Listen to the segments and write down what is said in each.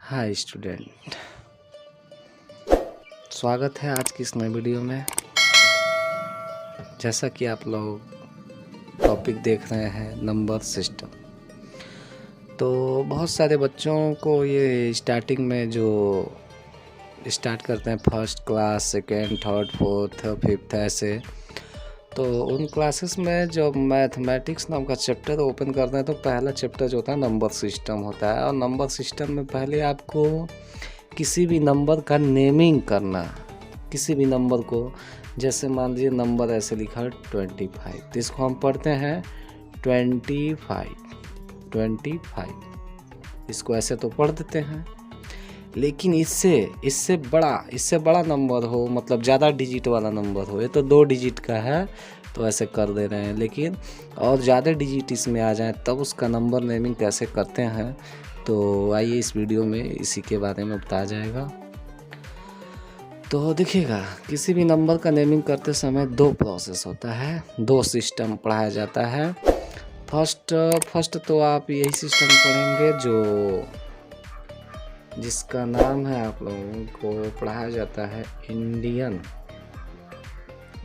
Hi student, स्वागत है आज की इस नए वीडियो में। जैसा कि आप लोग टॉपिक देख रहे हैं नंबर सिस्टम, तो बहुत सारे बच्चों को ये स्टार्टिंग में जो स्टार्ट करते हैं first class, second, third, fourth, fifth ऐसे, तो उन क्लासेस में जब मैथमेटिक्स नाम का चैप्टर ओपन करते हैं तो पहला चैप्टर जो होता है नंबर सिस्टम होता है। और नंबर सिस्टम में पहले आपको किसी भी नंबर का नेमिंग करना, किसी भी नंबर को, जैसे मान लीजिए नंबर ऐसे लिखा है 25, तो इसको हम पढ़ते हैं 25, इसको ऐसे तो पढ़ देते हैं। लेकिन इससे बड़ा नंबर हो, मतलब ज़्यादा डिजिट वाला नंबर हो, ये तो 2 डिजिट का है तो ऐसे कर दे रहे हैं, लेकिन और ज़्यादा डिजिट इसमें आ जाए तब उसका नंबर नेमिंग कैसे करते हैं, तो आइए इस वीडियो में इसी के बारे में बताया जाएगा। तो देखिएगा, किसी भी नंबर का नेमिंग करते समय 2 प्रोसेस होता है, 2 सिस्टम पढ़ाया जाता है। फर्स्ट तो आप यही सिस्टम पढ़ेंगे जिसका नाम है, आप लोगों को पढ़ाया जाता है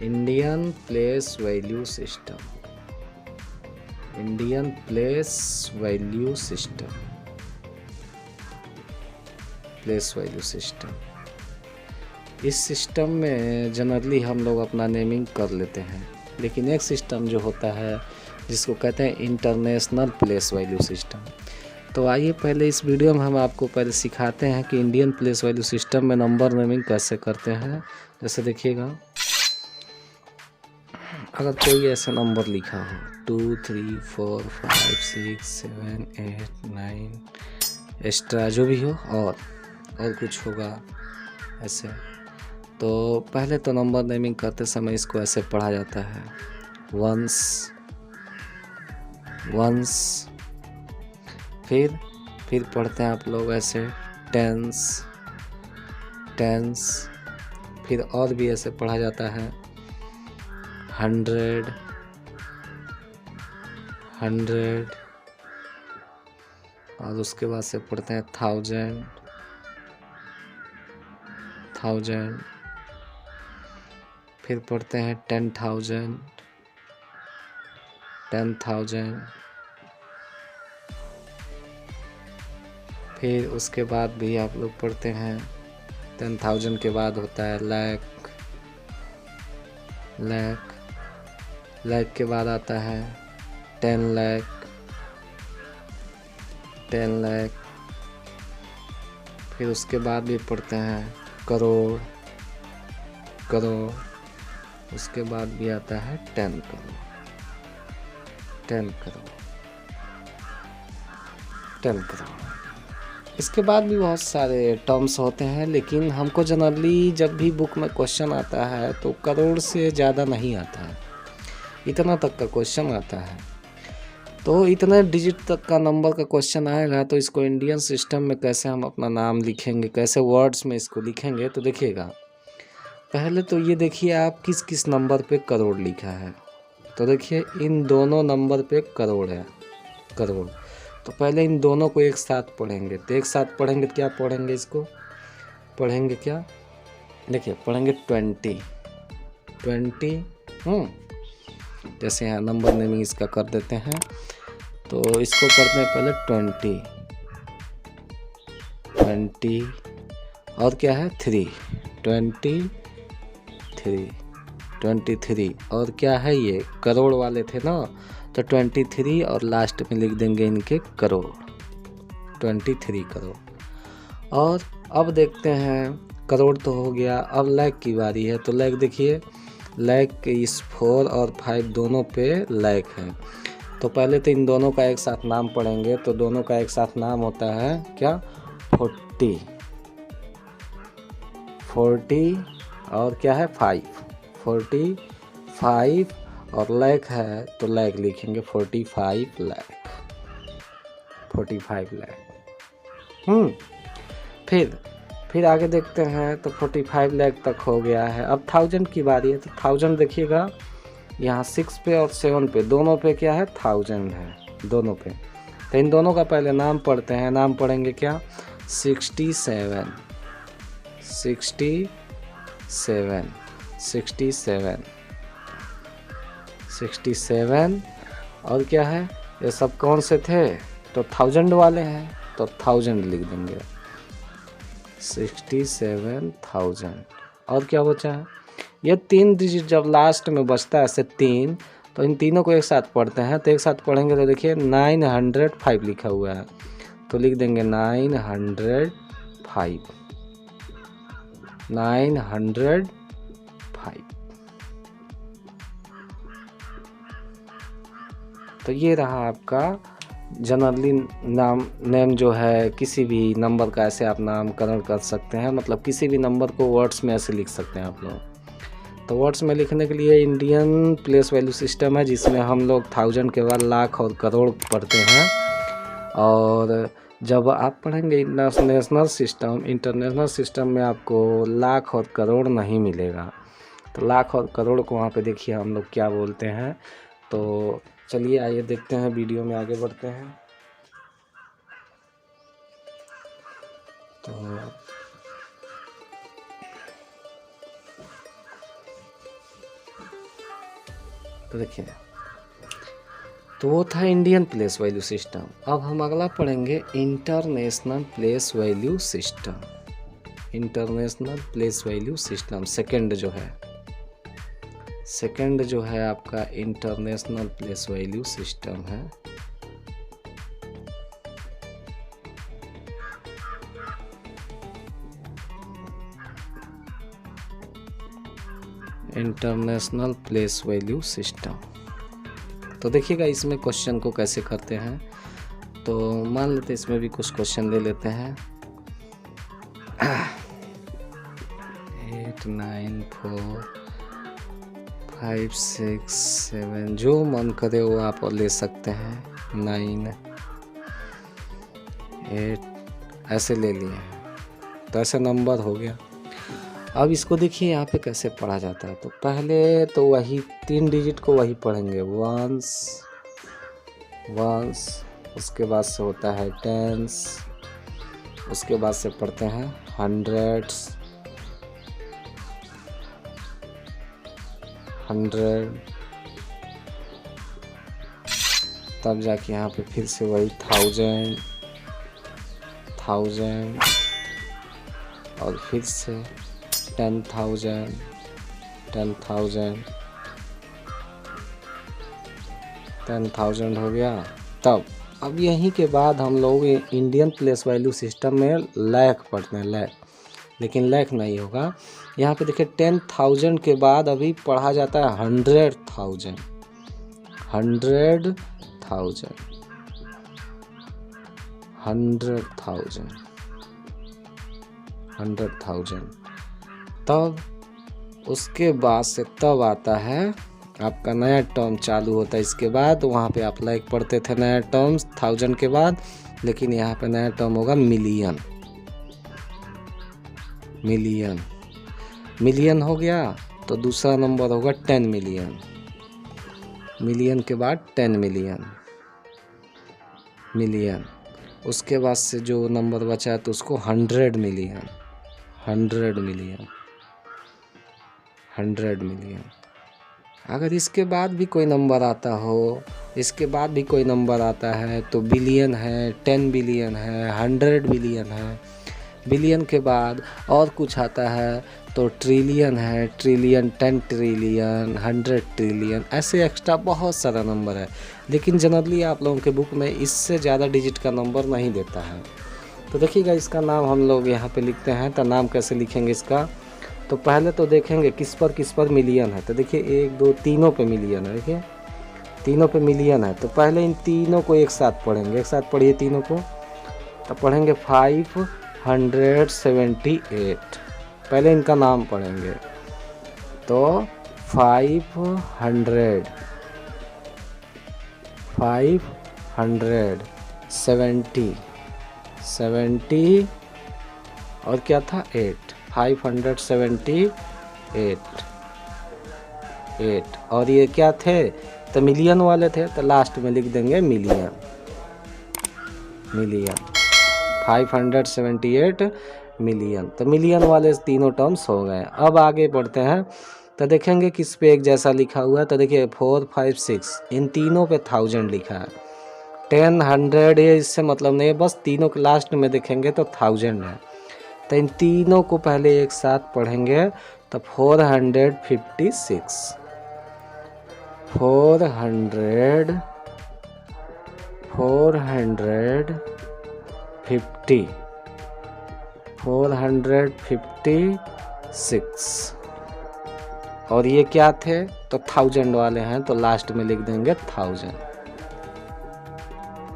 Indian place value system. Indian place value system. इस सिस्टम में जनरली हम लोग अपना नेमिंग कर लेते हैं, लेकिन एक सिस्टम जो होता है जिसको कहते हैं इंटरनेशनल प्लेस वैल्यू सिस्टम। तो आइए पहले इस वीडियो में हम आपको पहले सिखाते हैं कि इंडियन प्लेस वैल्यू सिस्टम में नंबर नेमिंग कैसे करते हैं। जैसे देखिएगा, अगर कोई ऐसा नंबर लिखा हो 2, 3, 4, 5, 6, 7, 8, 9 एक्स्ट्रा जो भी हो और कुछ होगा ऐसे, तो पहले तो नंबर नेमिंग करते समय इसको ऐसे पढ़ा जाता है वंस, फिर पढ़ते हैं आप लोग ऐसे टेंस, फिर और भी ऐसे पढ़ा जाता है 100, और उसके बाद से पढ़ते हैं 1000, फिर पढ़ते हैं 10,000, फिर उसके बाद भी आप लोग पढ़ते हैं 10,000 के बाद होता है लाख के बाद आता है 10 लाख, फिर उसके बाद भी पढ़ते हैं करोड़, उसके बाद भी आता है 10 करोड़। इसके बाद भी बहुत सारे टर्म्स होते हैं, लेकिन हमको जनरली जब भी बुक में क्वेश्चन आता है तो करोड़ से ज़्यादा नहीं आता है, इतना तक का क्वेश्चन आता है। तो इतने डिजिट तक का नंबर का क्वेश्चन आएगा तो इसको इंडियन सिस्टम में कैसे हम अपना नाम लिखेंगे, कैसे वर्ड्स में इसको लिखेंगे, तो देखिएगा, पहले तो ये देखिए आप किस नंबर पे करोड़ लिखा है। तो देखिए इन दोनों नंबर पे करोड़ है, तो पहले इन दोनों को एक साथ पढ़ेंगे। तो एक साथ पढ़ेंगे क्या पढ़ेंगे, इसको पढ़ेंगे क्या, देखिए पढ़ेंगे 20। जैसे यहाँ नंबर नेमिंग इसका कर देते हैं, तो इसको करते हैं पहले 20 और क्या है 3, 23 और क्या है, ये करोड़ वाले थे ना, तो 23 और लास्ट में लिख देंगे इनके करोड़, 23 करोड़। और अब देखते हैं, करोड़ तो हो गया, अब लाख की बारी है। तो लाख देखिए, लाख इस 4 और 5 दोनों पे लाख है। तो पहले तो इन दोनों का एक साथ नाम पढ़ेंगे, तो दोनों का एक साथ नाम होता है क्या, 40 और क्या है 5, 45 और लाख है तो लाख लिखेंगे 45 लाख। फिर आगे देखते हैं, तो 45 लाख तक हो गया है। अब 1000 की बारी है, तो 1000 देखिएगा यहाँ 6 पे और 7 पे दोनों पे क्या है 1000 है, दोनों पे। तो इन दोनों का पहले नाम पढ़ते हैं, नाम पढ़ेंगे क्या, 67 67 67 67 और क्या है, ये सब कौन से थे, तो 1000 वाले हैं, तो 1000 लिख देंगे, 67,000। और क्या बचा है, ये 3 डिजिट जब लास्ट में बचता है ऐसे 3, तो इन तीनों को एक साथ पढ़ते हैं, तो एक साथ पढ़ेंगे तो देखिए 905 लिखा हुआ है, तो लिख देंगे 905 905। तो ये रहा आपका जनरली नेम जो है, किसी भी नंबर का ऐसे आप नामकरण कर सकते हैं, मतलब किसी भी नंबर को वर्ड्स में ऐसे लिख सकते हैं आप लोग। तो वर्ड्स में लिखने के लिए इंडियन प्लेस वैल्यू सिस्टम है, जिसमें हम लोग 1000 के बाद लाख और करोड़ पढ़ते हैं। और जब आप पढ़ेंगे इंटरनेशनल सिस्टम में आपको लाख और करोड़ नहीं मिलेगा। तो लाख और करोड़ को वहाँ पे देखिए हम लोग क्या बोलते हैं। तो चलिए आइए देखते हैं, वीडियो में आगे बढ़ते हैं। तो देखिए, तो वो था इंडियन प्लेस वैल्यू सिस्टम। अब हम अगला पढ़ेंगे international place value system. International place value system second जो है आपका इंटरनेशनल प्लेस वैल्यू सिस्टम है। International place value system. तो देखिएगा इसमें क्वेश्चन को कैसे करते हैं। तो मान लेते हैं इसमें भी कुछ क्वेश्चन ले लेते हैं। 8 9 4 5 6 7 जो मन करे वो आप ले सकते हैं। 9 8 ऐसे ले लिए हैं, तो ऐसे नंबर हो गया। अब इसको देखिए यहाँ पे कैसे पढ़ा जाता है। तो पहले तो वही 3 डिजिट को वही पढ़ेंगे, वंस, उसके बाद से होता है टेंस, उसके बाद से पढ़ते हैं हंड्रेड्स, 100, तब जाके यहाँ पे फिर से वही 1000 और फिर से 10,000 हो गया। तब अब यहीं के बाद हम लोग इंडियन प्लेस वैल्यू सिस्टम में लाख पढ़ते हैं, लाख, लेकिन लाख नहीं होगा। यहाँ पे देखिए 10,000 के बाद अभी पढ़ा जाता है 100,000 तब उसके बाद से तब आता है आपका नया टर्म चालू होता है। इसके बाद वहाँ पे आप लाइक पढ़ते थे नया टर्म्स 1000 के बाद, लेकिन यहाँ पे नया टर्म होगा मिलियन हो गया। तो दूसरा नंबर होगा 10 मिलियन के बाद 10 मिलियन। उसके बाद से जो नंबर बचा है तो उसको 100 मिलियन। अगर इसके बाद भी कोई नंबर आता है तो बिलियन है, 10 बिलियन है, 100 बिलियन है। बिलियन के बाद और कुछ आता है तो ट्रिलियन है, ट्रिलियन, 10 ट्रिलियन, 100 ट्रिलियन, ऐसे एक्स्ट्रा बहुत सारा नंबर है। लेकिन जनरली आप लोगों के बुक में इससे ज़्यादा डिजिट का नंबर नहीं देता है। तो देखिएगा इसका नाम हम लोग यहाँ पे लिखते हैं। तो नाम कैसे लिखेंगे इसका, तो पहले तो देखेंगे किस पर मिलियन है। तो देखिए 1 2 तीनों पे मिलियन है, देखिए तीनों पे मिलियन है। तो पहले इन तीनों को एक साथ पढ़ेंगे, एक साथ पढ़िए तीनों को। तो पढ़ेंगे 578, पहले इनका नाम पढ़ेंगे। तो 570 और क्या था 8, 578 और ये क्या थे, तो मिलियन वाले थे। तो लास्ट में लिख देंगे मिलियन। 578 मिलियन। तो मिलियन वाले तीनों टर्म्स हो गए। अब आगे बढ़ते हैं तो देखेंगे किस पे एक जैसा लिखा हुआ है। तो देखिए 4, 5, 6 इन तीनों पे 1000 लिखा है। 10, 100 ये इससे मतलब नहीं है, बस तीनों के लास्ट में देखेंगे तो 1000 है। तो इन तीनों को पहले एक साथ पढ़ेंगे तो 456 450 456 और ये क्या थे तो 1000 वाले हैं, तो लास्ट में लिख देंगे 1000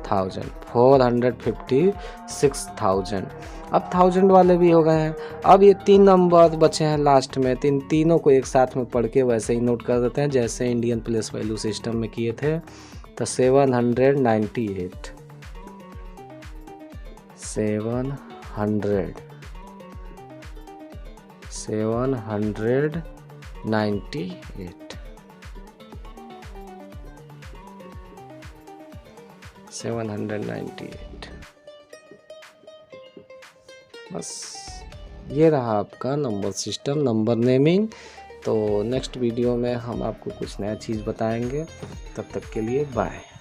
456,000। अब 1000 वाले भी हो गए हैं। अब ये 3 नंबर बचे हैं लास्ट में, तीनों को एक साथ में पढ़ के वैसे ही नोट कर देते हैं जैसे इंडियन प्लेस वैल्यू सिस्टम में किए थे। तो 798 798 बस ये रहा आपका नंबर सिस्टम, नंबर नेमिंग। तो नेक्स्ट वीडियो में हम आपको कुछ नया चीज़ बताएंगे। तब तक के लिए बाय।